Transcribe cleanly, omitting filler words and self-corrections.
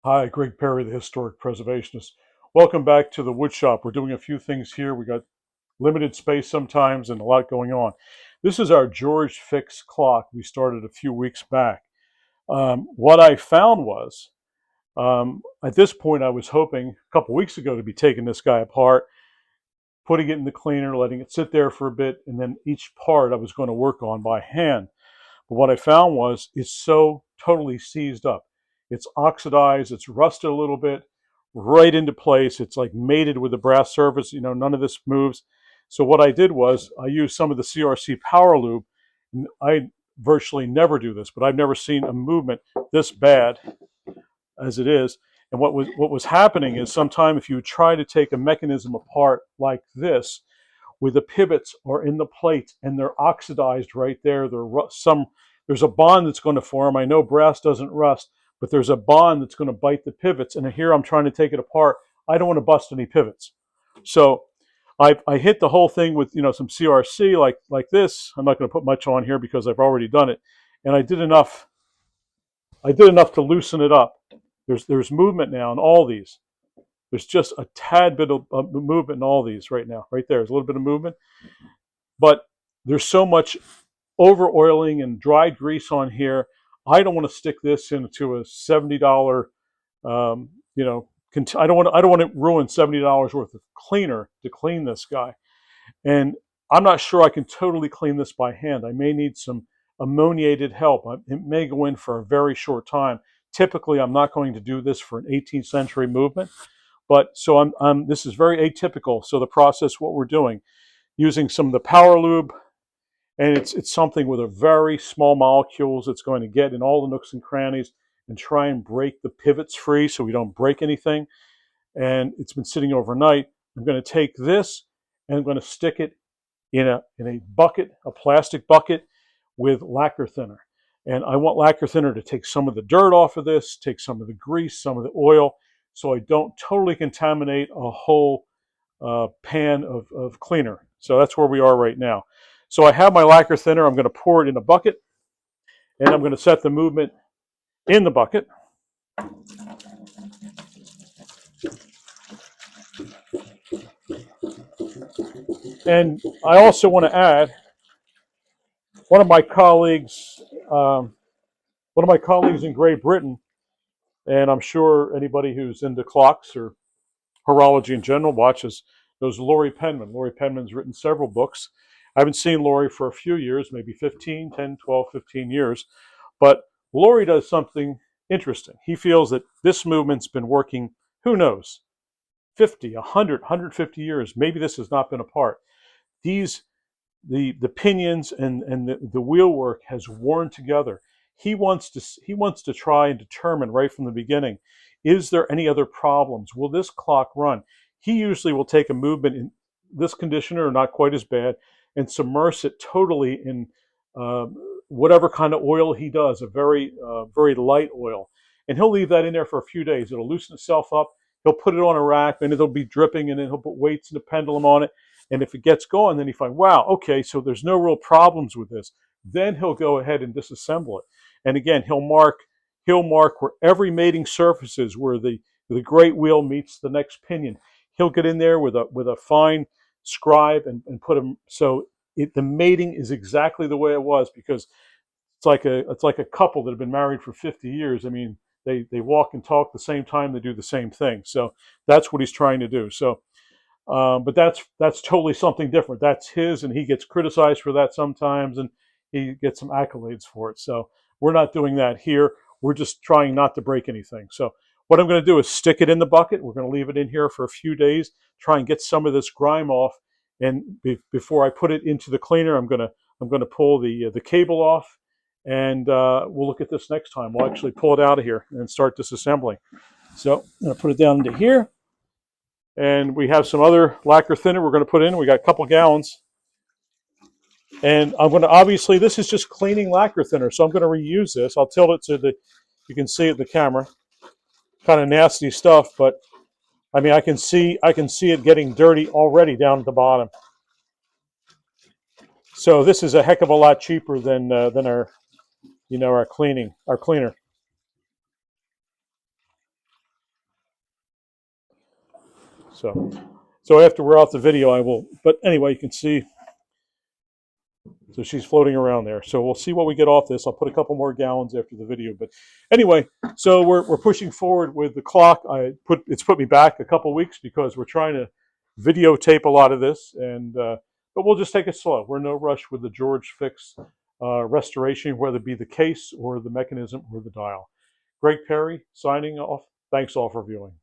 Hi, Gregg Perry, the historic preservationist. Welcome back to the wood shop. We're doing a few things here. We got limited space sometimes and a lot going on. This is our George Fix clock we started a few weeks back. What I found was, at this point, I was hoping a couple weeks ago to be taking this guy apart, putting it in the cleaner, letting it sit there for a bit, and then each part I was going to work on by hand. But what I found was it's so totally seized up. It's oxidized, it's rusted a little bit, right into place. It's like mated with the brass surface. None of this moves. So what I did was I used some of the CRC power lube. I virtually never do this, but I've never seen a movement this bad as it is. And what was happening is sometime if you try to take a mechanism apart like this, where the pivots are in the plate and they're oxidized right there. There's a bond that's going to form. I know brass doesn't rust, but there's a bond that's going to bite the pivots. And here I'm trying to take it apart. I don't want to bust any pivots. So I hit the whole thing with some CRC like this. I'm not going to put much on here because I've already done it. And I did enough. I did enough to loosen it up. There's movement now in all these. There's just a tad bit of movement in all these right now. Right there, there's a little bit of movement, but there's so much over oiling and dried grease on here. I don't want to stick this into a $70. Um, you know, I don't want to ruin $70 worth of cleaner to clean this guy. And I'm not sure I can totally clean this by hand. I may need some ammoniated help. It may go in for a very short time. Typically, I'm not going to do this for an 18th century movement, but so this is very atypical. So the process, what we're doing, using some of the power lube, and it's something with a very small molecules. It's going to get in all the nooks and crannies and try and break the pivots free so we don't break anything. And it's been sitting overnight. I'm going to take this and I'm going to stick it in a bucket, a plastic bucket with lacquer thinner. And I want lacquer thinner to take some of the dirt off of this, take some of the grease, some of the oil, so I don't totally contaminate a whole pan of cleaner. So that's where we are right now. So I have my lacquer thinner. I'm going to pour it in a bucket, and I'm going to set the movement in the bucket. And I also want to add one of my colleagues, um, one of my colleagues in Great Britain, and I'm sure anybody who's into clocks or horology in general watches knows Laurie Penman. Laurie Penman's written several books. I haven't seen Laurie for a few years, maybe 15, 10, 12, 15 years. But Laurie does something interesting. He feels that this movement's been working, who knows, 50, 100, 150 years. Maybe this has not been apart. These the pinions and the wheelwork has worn together. He wants to try and determine right from the beginning, is there any other problems? Will this clock run? He usually will take a movement in this conditioner, not quite as bad, and submerge it totally in uh, whatever kind of oil he does, a very light oil, and he'll leave that in there for a few days. It'll loosen itself up. He'll put it on a rack, and it'll be dripping, and then he'll put weights and a pendulum on it, and if it gets going, then you find, wow, okay, so there's no real problems with this. Then he'll go ahead and disassemble it. And again, he'll mark where every mating surface is, where the great wheel meets the next pinion. He'll get in there with a fine scribe and put them so the mating is exactly the way it was, because it's like a couple that have been married for 50 years. I mean, they walk and talk the same time, they do the same thing. So that's what he's trying to do. So but that's totally something different. That's his, and he gets criticized for that sometimes, and he gets some accolades for it. So we're not doing that here. We're just trying not to break anything. So what I'm going to do is stick it in the bucket. We're going to leave it in here for a few days, try and get some of this grime off. And before I put it into the cleaner, I'm gonna pull the cable off, and we'll look at this next time. We'll actually pull it out of here and start disassembling. So I'm going to put it down into here. And we have some other lacquer thinner we're going to put in. We got a couple gallons. And I'm going to, obviously, this is just cleaning lacquer thinner, so I'm going to reuse this. I'll tilt it so that you can see it in the camera. Kind of nasty stuff, but I mean, I can see it getting dirty already down at the bottom. So this is a heck of a lot cheaper than our cleaner. So after we're off the video, I will. But anyway, you can see. So she's floating around there. So we'll see what we get off this. I'll put a couple more gallons after the video. But anyway, so we're pushing forward with the clock. It's put me back a couple weeks because we're trying to videotape a lot of this, and but we'll just take it slow. We're in no rush with the George Fix restoration, whether it be the case or the mechanism or the dial. Gregg Perry signing off. Thanks all for viewing.